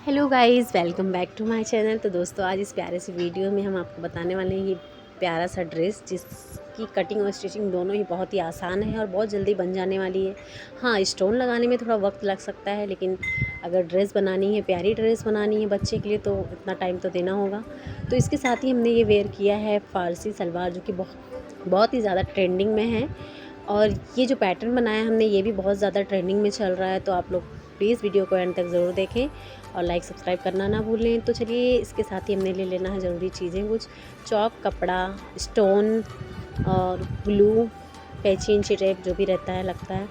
Hello guys, welcome back to my channel. तो दोस्तों, आज इस प्यारे से वीडियो में हम आपको बताने वाले हैं ये प्यारा सा ड्रेस जिसकी कटिंग और स्टिचिंग दोनों ही बहुत ही आसान है और बहुत जल्दी बन जाने वाली है। हाँ, स्टोन लगाने में थोड़ा वक्त लग सकता है, लेकिन अगर ड्रेस बनानी है, प्यारी ड्रेस बनानी है बच्चे के लिए, तो इतना टाइम तो देना होगा। तो इसके साथ ही हमने ये वेयर किया है फारसी सलवार, जो कि बहुत ही ज़्यादा ट्रेंडिंग में है। और ये जो पैटर्न बनाया हमने, ये भी बहुत ज़्यादा ट्रेंडिंग में चल रहा है। तो आप लोग प्लीज़ वीडियो को एंड तक ज़रूर देखें और लाइक सब्सक्राइब करना ना भूलें। तो चलिए, इसके साथ ही हमने ले लेना है ज़रूरी चीज़ें कुछ: चॉक, कपड़ा, स्टोन और ग्लू, कैंची, इंची टेप जो भी रहता है लगता है।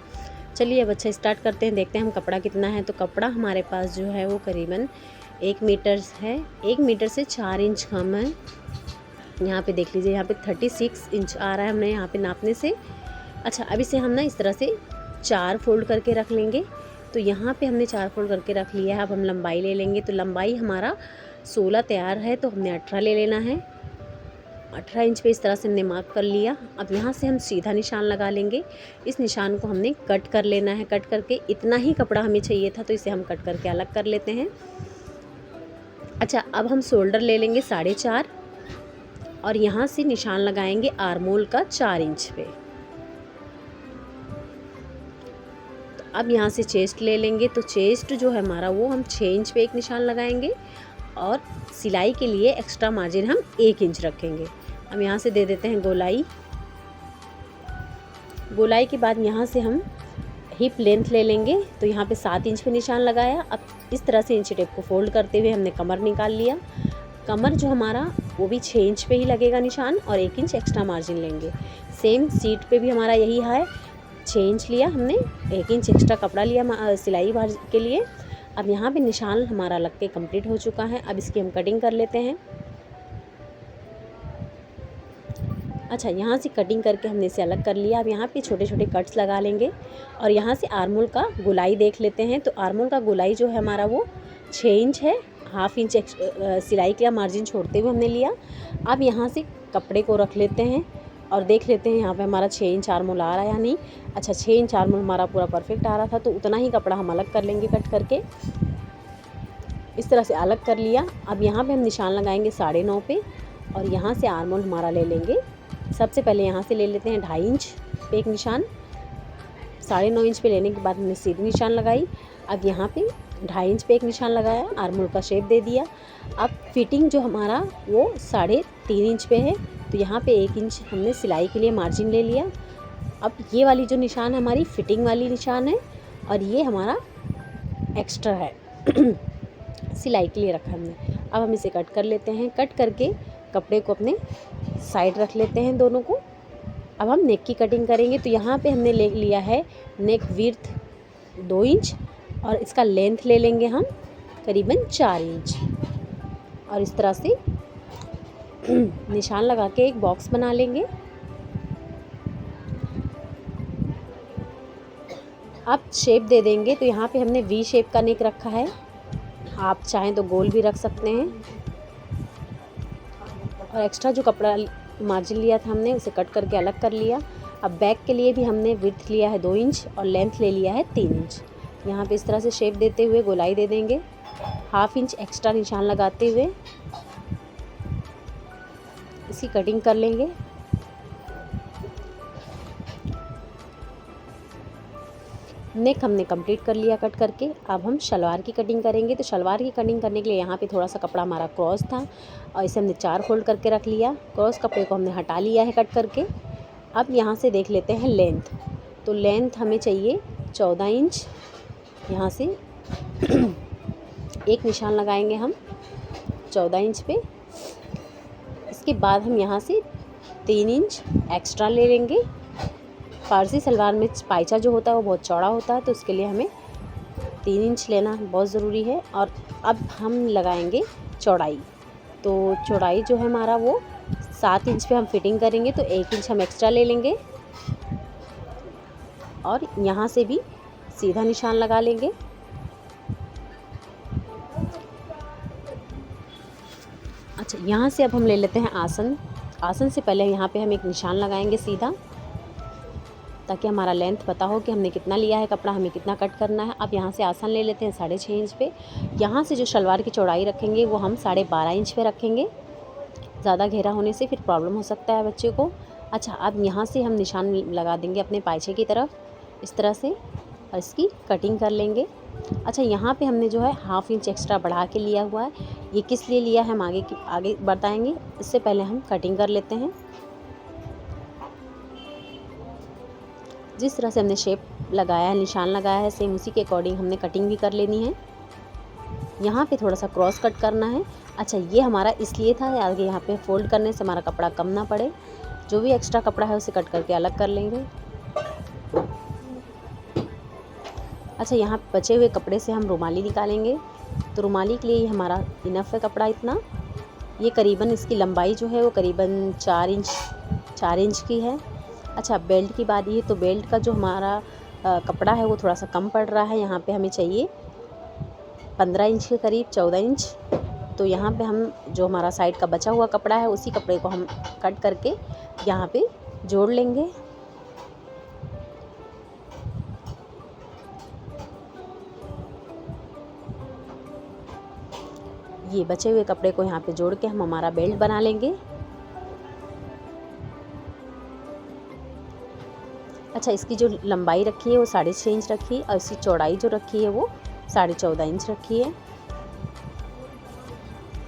चलिए अब अच्छा स्टार्ट करते हैं, देखते हैं हम कपड़ा कितना है। तो कपड़ा हमारे पास जो है वो करीबन 1 मीटर है। 1 मीटर से 4 इंच कम है। यहाँ पे देख लीजिए, यहाँ पे 36 इंच आ रहा है हमने यहाँ पे नापने से। अच्छा, अब इसे हम ना इस तरह से 4 फोल्ड करके रख लेंगे। तो यहाँ पे हमने 4 फोल्ड करके रख लिया है। अब हम लंबाई ले लेंगे। तो लंबाई हमारा 16 तैयार है, तो हमने 18 ले लेना है। 18 इंच पे इस तरह से हमने मार्क कर लिया। अब यहाँ से हम सीधा निशान लगा लेंगे। इस निशान को हमने कट कर लेना है। कट करके इतना ही कपड़ा हमें चाहिए था, तो इसे हम कट करके अलग कर लेते हैं। अच्छा, अब हम शोल्डर ले लेंगे 4.5 और यहाँ से निशान लगाएंगे आर्मोल का 4 इंच पे। अब यहाँ से चेस्ट ले लेंगे। तो चेस्ट जो है हमारा, वो हम 6 इंच पे एक निशान लगाएंगे और सिलाई के लिए एक्स्ट्रा मार्जिन हम 1 इंच रखेंगे। अब यहाँ से दे देते हैं गोलाई। गोलाई के बाद यहाँ से हम हिप लेंथ ले लेंगे। तो यहाँ पे 7 इंच पे निशान लगाया। अब इस तरह से इंची टेप को फोल्ड करते हुए हमने कमर निकाल लिया। कमर जो हमारा, वो भी 6 इंच पे ही लगेगा निशान और 1 इंच एक्स्ट्रा मार्जिन लेंगे। सेम सीट पे भी हमारा यही है, 6 इंच लिया हमने, 1 इंच एक्स्ट्रा कपड़ा लिया सिलाई बार के लिए। अब यहाँ पे निशान हमारा लग के कंप्लीट हो चुका है। अब इसकी हम कटिंग कर लेते हैं। अच्छा, यहाँ से कटिंग करके हमने इसे अलग कर लिया। अब यहाँ पे छोटे छोटे कट्स लगा लेंगे और यहाँ से आर्मोल का गोलाई देख लेते हैं। तो आर्मोल का गोलाई जो है हमारा, वो 6 इंच है। हाफ इंच सिलाई का मार्जिन छोड़ते हुए हमने लिया। अब यहाँ से कपड़े को रख लेते हैं और देख लेते हैं यहाँ पे हमारा 6 इंच आर्मोल आ रहा है या नहीं। अच्छा, 6 इंच आर्मोल हमारा पूरा परफेक्ट आ रहा था, तो उतना ही कपड़ा हम अलग कर लेंगे कट करके। इस तरह से अलग कर लिया। अब यहाँ पे हम निशान लगाएंगे 9.5 पे और यहाँ से आर्मोल हमारा ले लेंगे। सबसे पहले यहाँ से ले लेते हैं 2.5 इंच पे एक निशान। 9.5 इंच पे लेने के बाद हमने सीधी निशान लगाई। अब यहाँ पे 2.5 इंच पे एक निशान लगाया, आर्मोल का शेप दे दिया। अब फिटिंग जो हमारा, वो 3.5 इंच पे है। तो यहाँ पे 1 इंच हमने सिलाई के लिए मार्जिन ले लिया। अब ये वाली जो निशान है हमारी, फिटिंग वाली निशान है और ये हमारा एक्स्ट्रा है सिलाई के लिए रखा हमने। अब हम इसे कट कर लेते हैं। कट करके कपड़े को अपने साइड रख लेते हैं दोनों को। अब हम नेक की कटिंग करेंगे। तो यहाँ पे हमने ले लिया है नेक विड्थ 2 इंच और इसका लेंथ ले लेंगे हम करीबन 4 इंच और इस तरह से निशान लगा के एक बॉक्स बना लेंगे। अब शेप दे देंगे। तो यहाँ पे हमने वी शेप का नेक रखा है, आप चाहें तो गोल भी रख सकते हैं। और एक्स्ट्रा जो कपड़ा मार्जिन लिया था हमने, उसे कट करके अलग कर लिया। अब बैक के लिए भी हमने विड्थ लिया है 2 इंच और लेंथ ले लिया है 3 इंच। यहाँ पे इस तरह से शेप देते हुए गोलाई दे देंगे। हाफ इंच एक्स्ट्रा निशान लगाते हुए इसकी कटिंग कर लेंगे। नेक हमने कंप्लीट कर लिया कट करके। अब हम शलवार की कटिंग करेंगे। तो शलवार की कटिंग करने के लिए यहाँ पे थोड़ा सा कपड़ा हमारा क्रॉस था और इसे हमने 4 फोल्ड करके रख लिया। क्रॉस कपड़े को हमने हटा लिया है कट करके। अब यहाँ से देख लेते हैं लेंथ। तो लेंथ हमें चाहिए 14 इंच। यहाँ से एक निशान लगाएंगे हम 14 इंच पे। इसके बाद हम यहाँ से 3 इंच एक्स्ट्रा ले लेंगे। फारसी सलवार में पाइचा जो होता है वो बहुत चौड़ा होता है, तो उसके लिए हमें 3 इंच लेना बहुत ज़रूरी है। और अब हम लगाएंगे चौड़ाई। तो चौड़ाई जो है हमारा, वो 7 इंच पे हम फिटिंग करेंगे। तो 1 इंच हम एक्स्ट्रा ले लेंगे और यहाँ से भी सीधा निशान लगा लेंगे। अच्छा, यहाँ से अब हम ले लेते हैं आसन। आसन से पहले यहाँ पे हम एक निशान लगाएंगे सीधा, ताकि हमारा लेंथ पता हो कि हमने कितना लिया है कपड़ा, हमें कितना कट करना है। अब यहाँ से आसन ले लेते हैं 6.5 इंच पे। यहाँ से जो शलवार की चौड़ाई रखेंगे वो हम 12.5 इंच पे रखेंगे। ज़्यादा घेरा होने से फिर प्रॉब्लम हो सकता है बच्चे को। अच्छा, अब यहाँ से हम निशान लगा देंगे अपने पायचे की तरफ इस तरह से, और इसकी कटिंग कर लेंगे। अच्छा, यहाँ पे हमने जो है 1/2 इंच एक्स्ट्रा बढ़ा के लिया हुआ है। ये किस लिए लिया है हम आगे बताएंगे। इससे पहले हम कटिंग कर लेते हैं। जिस तरह से हमने शेप लगाया है, निशान लगाया है, सेम उसी के अकॉर्डिंग हमने कटिंग भी कर लेनी है। यहाँ पे थोड़ा सा क्रॉस कट करना है। अच्छा, ये हमारा इसलिए था आगे यहाँ पे फोल्ड करने से हमारा कपड़ा कम ना पड़े। जो भी एक्स्ट्रा कपड़ा है उसे कट करके अलग कर लेंगे। अच्छा, यहाँ बचे हुए कपड़े से हम रुमाली निकालेंगे। तो रुमाली के लिए ये हमारा इनफ है कपड़ा इतना। ये करीबन इसकी लंबाई जो है वो करीबन 4 इंच की है। अच्छा, बेल्ट की बारी है तो बेल्ट का जो हमारा कपड़ा है वो थोड़ा सा कम पड़ रहा है। यहाँ पे हमें चाहिए 15 इंच के करीब, 14 इंच। तो यहाँ पे हम जो हमारा साइड का बचा हुआ कपड़ा है उसी कपड़े को हम कट करके यहाँ पे जोड़ लेंगे। ये बचे हुए कपड़े को यहाँ पे जोड़ के हम हमारा बेल्ट बना लेंगे। अच्छा, इसकी जो लंबाई रखी है वो 6.5 इंच रखी है और इसकी चौड़ाई जो रखी है वो 14.5 इंच रखी है।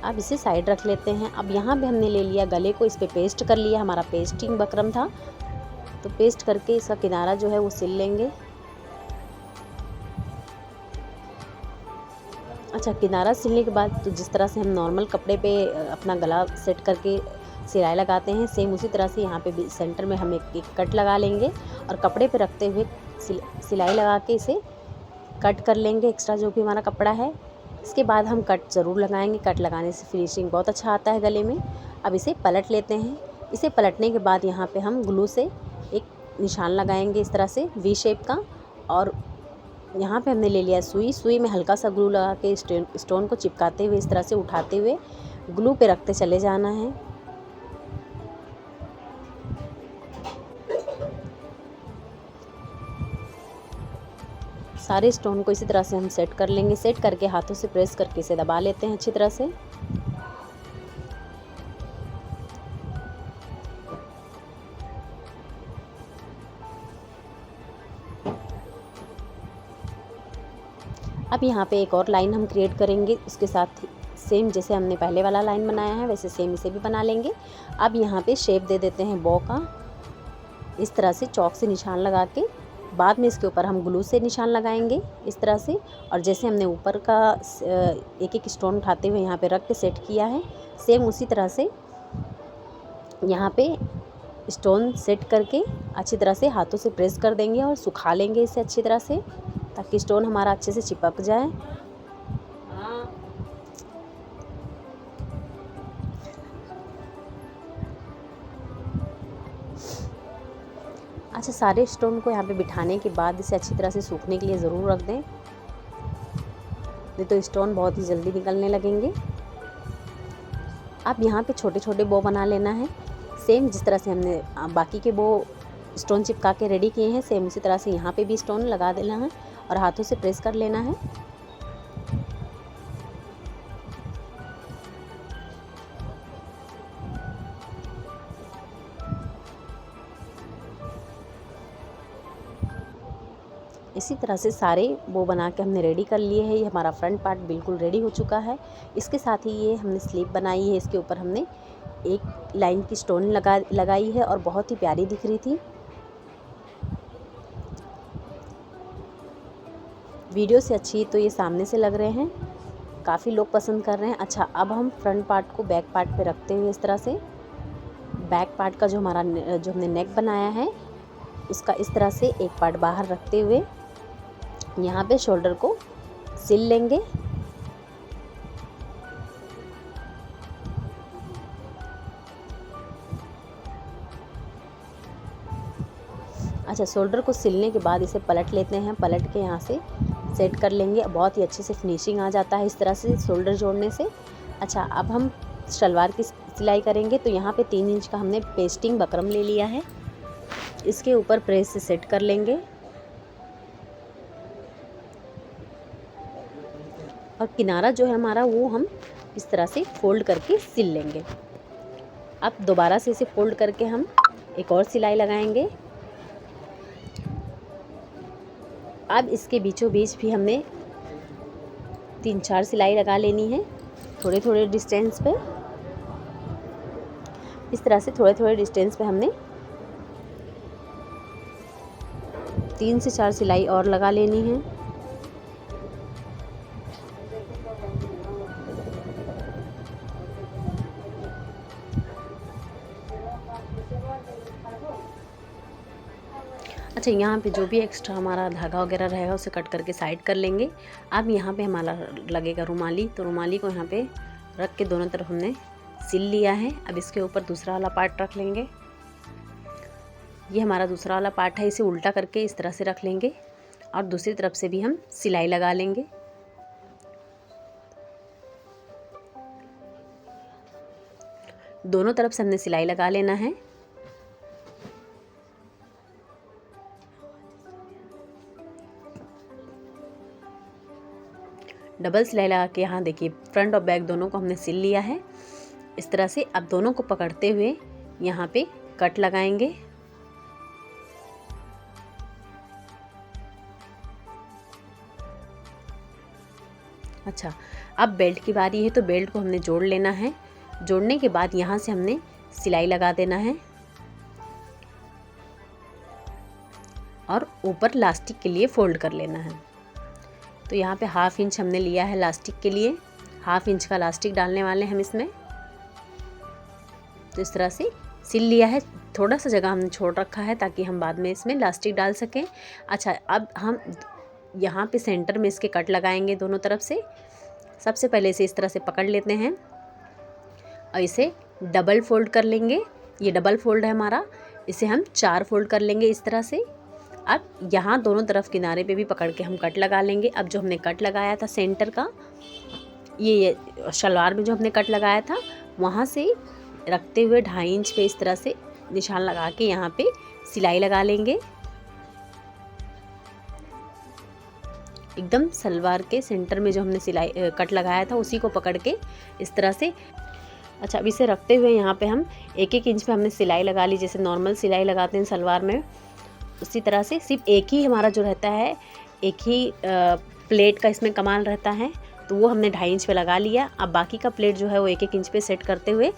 अब इसे साइड रख लेते हैं। अब यहाँ पे हमने ले लिया गले को, इस पे पेस्ट कर लिया। हमारा पेस्टिंग बकरम था तो पेस्ट करके इसका किनारा जो है वो सिल लेंगे। अच्छा, किनारा सिलने के बाद तो जिस तरह से हम नॉर्मल कपड़े पे अपना गला सेट करके सिलाई लगाते हैं, सेम उसी तरह से यहाँ पे भी सेंटर में हम एक कट लगा लेंगे और कपड़े पे रखते हुए सिलाई लगा के इसे कट कर लेंगे, एक्स्ट्रा जो भी हमारा कपड़ा है। इसके बाद हम कट ज़रूर लगाएंगे। कट लगाने से फिनिशिंग बहुत अच्छा आता है गले में। अब इसे पलट लेते हैं। इसे पलटने के बाद यहाँ पे हम ग्लू से एक निशान लगाएंगे इस तरह से वी शेप का, और यहाँ पे हमने ले लिया सुई में हल्का सा ग्लू लगा के स्टोन को चिपकाते हुए इस तरह से उठाते हुए ग्लू पे रखते चले जाना है। सारे स्टोन को इसी तरह से हम सेट कर लेंगे। सेट करके हाथों से प्रेस करके इसे दबा लेते हैं अच्छी तरह से। अब यहाँ पे एक और लाइन हम क्रिएट करेंगे। उसके साथ सेम जैसे हमने पहले वाला लाइन बनाया है वैसे सेम इसे भी बना लेंगे। अब यहाँ पे शेप दे देते हैं बॉ का, इस तरह से चॉक से निशान लगा के। बाद में इसके ऊपर हम ग्लू से निशान लगाएंगे इस तरह से, और जैसे हमने ऊपर का एक एक स्टोन उठाते हुए यहाँ पे रख के सेट किया है, सेम उसी तरह से यहाँ पे स्टोन सेट करके अच्छी तरह से हाथों से प्रेस कर देंगे और सुखा लेंगे इसे अच्छी तरह से, ताकि स्टोन हमारा अच्छे से चिपक जाए। अच्छा, सारे स्टोन को यहाँ पे बिठाने के बाद इसे अच्छी तरह से सूखने के लिए ज़रूर रख दें, नहीं तो स्टोन बहुत ही जल्दी निकलने लगेंगे। अब यहाँ पे छोटे छोटे बो बना लेना है। सेम जिस तरह से हमने बाकी के बो स्टोन चिपका के रेडी किए हैं, सेम उसी तरह से यहाँ पे भी स्टोन लगा देना है और हाथों से प्रेस कर लेना है। इसी तरह से सारे बो बना के हमने रेडी कर लिए हैं। ये हमारा फ्रंट पार्ट बिल्कुल रेडी हो चुका है। इसके साथ ही ये हमने स्लीव बनाई है, इसके ऊपर हमने एक लाइन की स्टोन लगाई है और बहुत ही प्यारी दिख रही थी। वीडियो से अच्छी तो ये सामने से लग रहे हैं, काफ़ी लोग पसंद कर रहे हैं। अच्छा, अब हम फ्रंट पार्ट को बैक पार्ट पे रखते हुए इस तरह से बैक पार्ट का जो हमने नेक बनाया है उसका इस तरह से एक पार्ट बाहर रखते हुए यहाँ पे शोल्डर को सिल लेंगे। अच्छा, शोल्डर को सिलने के बाद इसे पलट लेते हैं। पलट के यहाँ से सेट कर लेंगे। बहुत ही अच्छे से फिनिशिंग आ जाता है इस तरह से शोल्डर जोड़ने से। अच्छा, अब हम शलवार की सिलाई करेंगे। तो यहाँ पे 3 इंच का हमने पेस्टिंग बकरम ले लिया है। इसके ऊपर प्रेस से सेट कर लेंगे और किनारा जो है हमारा वो हम इस तरह से फोल्ड करके सिल लेंगे। अब दोबारा से इसे फोल्ड करके हम एक और सिलाई लगाएंगे। अब इसके बीचों बीच भी हमने 3-4 सिलाई लगा लेनी है, थोड़े थोड़े डिस्टेंस पे। इस तरह से थोड़े थोड़े डिस्टेंस पे हमने 3 से 4 सिलाई और लगा लेनी है। अच्छा, यहाँ पे जो भी एक्स्ट्रा हमारा धागा वगैरह रहेगा उसे कट करके साइड कर लेंगे। अब यहाँ पे हमारा लगेगा रुमाली, तो रुमाली को यहाँ पे रख के दोनों तरफ हमने सिल लिया है। अब इसके ऊपर दूसरा वाला पार्ट रख लेंगे। ये हमारा दूसरा वाला पार्ट है, इसे उल्टा करके इस तरह से रख लेंगे और दूसरी तरफ से भी हम सिलाई लगा लेंगे। दोनों तरफ से हमने सिलाई लगा लेना है। डबल सिलाई लगा के यहाँ देखिए फ्रंट और बैक दोनों को हमने सिल लिया है इस तरह से। अब दोनों को पकड़ते हुए यहाँ पे कट लगाएंगे। अच्छा, अब बेल्ट की बारी है, तो बेल्ट को हमने जोड़ लेना है। जोड़ने के बाद यहाँ से हमने सिलाई लगा देना है और ऊपर लास्टिक के लिए फोल्ड कर लेना है। तो यहाँ पे 1/2 इंच हमने लिया है लास्टिक के लिए, 1/2 इंच का लास्टिक डालने वाले हम इसमें। तो इस तरह से सिल लिया है। थोड़ा सा जगह हमने छोड़ रखा है ताकि हम बाद में इसमें लास्टिक डाल सकें। अच्छा, अब हम यहाँ पे सेंटर में इसके कट लगाएंगे दोनों तरफ से। सबसे पहले इसे इस तरह से पकड़ लेते हैं और इसे डबल फोल्ड कर लेंगे। ये डबल फोल्ड है हमारा, इसे हम 4 फोल्ड कर लेंगे इस तरह से। अब यहाँ दोनों तरफ किनारे पे भी पकड़ के हम कट लगा लेंगे। अब जो हमने कट लगाया था सेंटर का, ये शलवार में जो हमने कट लगाया था, वहाँ से रखते हुए 2.5 इंच पे इस तरह से निशान लगा के यहाँ पे सिलाई लगा लेंगे। एकदम सलवार के सेंटर में जो हमने सिलाई कट लगाया था उसी को पकड़ के इस तरह से। अच्छा, अब इसे रखते हुए यहाँ पे हम 1-1 इंच पे हमने सिलाई लगा ली, जैसे नॉर्मल सिलाई लगाते हैं सलवार में, उसी तरह से। सिर्फ एक ही हमारा जो रहता है, एक ही प्लेट का इसमें कमाल रहता है, तो वो हमने 2.5 इंच पे लगा लिया। अब बाकी का प्लेट जो है वो 1-1 इंच पे सेट करते हुए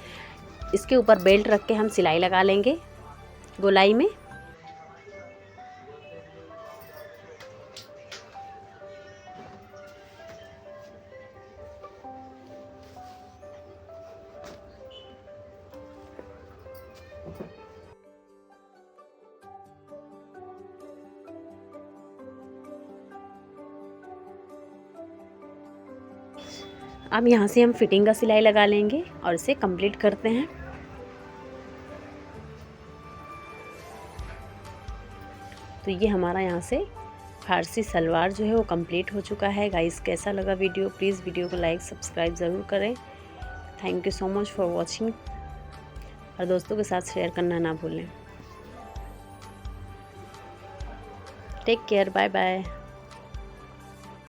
इसके ऊपर बेल्ट रख के हम सिलाई लगा लेंगे गोलाई में। अब यहाँ से हम फिटिंग का सिलाई लगा लेंगे और इसे कंप्लीट करते हैं। तो ये हमारा यहाँ से फारसी सलवार जो है वो कंप्लीट हो चुका है। गाइस, कैसा लगा वीडियो? प्लीज़ वीडियो को लाइक सब्सक्राइब ज़रूर करें। Thank you so much for watching और दोस्तों के साथ शेयर करना ना भूलें। Take care, bye bye.